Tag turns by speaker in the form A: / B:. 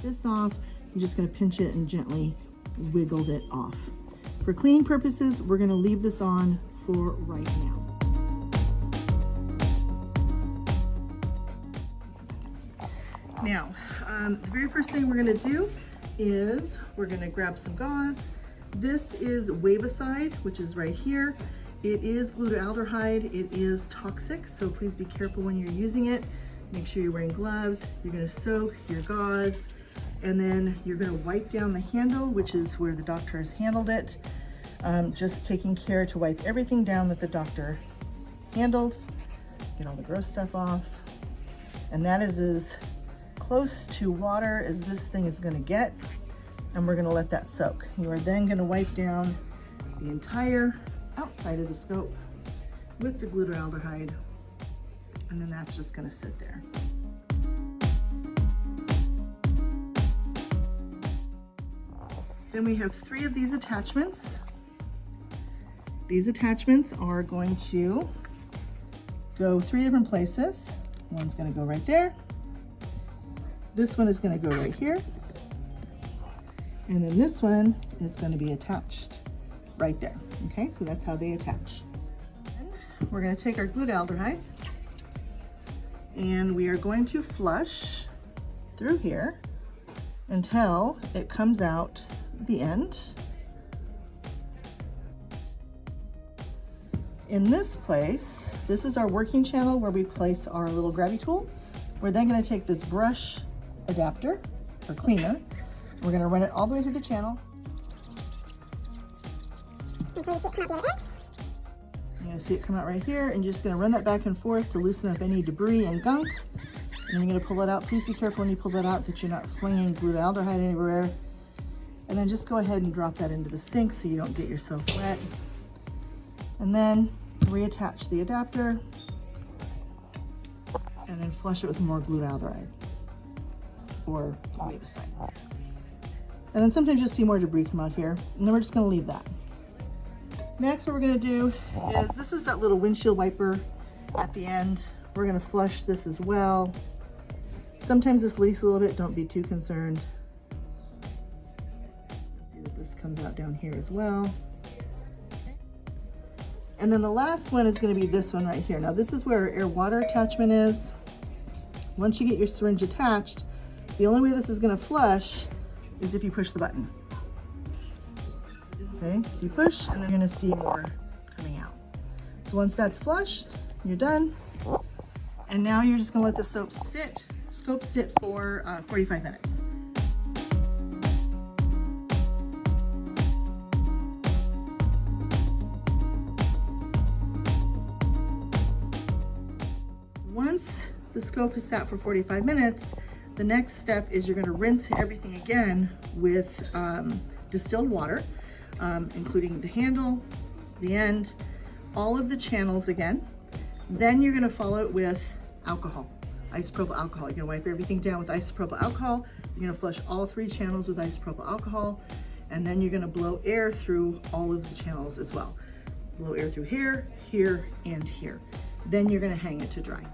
A: This off, you're just going to pinch it and gently wiggle it off. For cleaning purposes, we're going to leave this on for right now. Now, the very first thing we're going to do is we're going to grab some gauze. This is Wavicide, which is right here. It is glutaraldehyde. It is toxic, so please be careful when you're using it. Make sure you're wearing gloves. You're going to soak your gauze, and then you're going to wipe down the handle, which is where the doctor has handled it. Just taking care to wipe everything down that the doctor handled. Get all the gross stuff off. And that is as close to water as this thing is going to get. And we're going to let that soak. You are then going to wipe down the entire outside of the scope with the glutaraldehyde. And then that's just going to sit there. Then we have 3 of these attachments. These attachments are going to go 3 different places. One's going to go right there. This one is going to go right here. And then this one is going to be attached right there. Okay, so that's how they attach. Then we're going to take our glutaraldehyde and we are going to flush through here until it comes out the end. In this place, this is our working channel where we place our little grabby tool. We're then going to take this brush adapter or cleaner. We're going to run it all the way through the channel. You're going to see it come out right here, and you're just going to run that back and forth to loosen up any debris and gunk. And then you're going to pull it out. Please be careful when you pull that out that you're not flinging glutaraldehyde anywhere. And then just go ahead and drop that into the sink so you don't get yourself wet. And then reattach the adapter and then flush it with more glutaraldehyde or Wavicide. And then sometimes you'll see more debris come out here, and then we're just going to leave that. Next, what we're going to do is, this is that little windshield wiper at the end. We're going to flush this as well. Sometimes this leaks a little bit, don't be too concerned. See that this comes out down here as well. And then the last one is going to be this one right here. Now this is where our air water attachment is. Once you get your syringe attached, the only way this is going to flush is if you push the button. Okay, so you push and then you're going to see more coming out. So once that's flushed, you're done. And now you're just going to let the scope sit for 45 minutes. Once the scope is sat for 45 minutes, the next step is you're going to rinse everything again with distilled water, including the handle, the end, all of the channels again. Then you're going to follow it with alcohol, isopropyl alcohol. You're going to wipe everything down with isopropyl alcohol. You're going to flush all 3 channels with isopropyl alcohol, and then you're going to blow air through all of the channels as well. Blow air through here, here, and here. Then you're going to hang it to dry.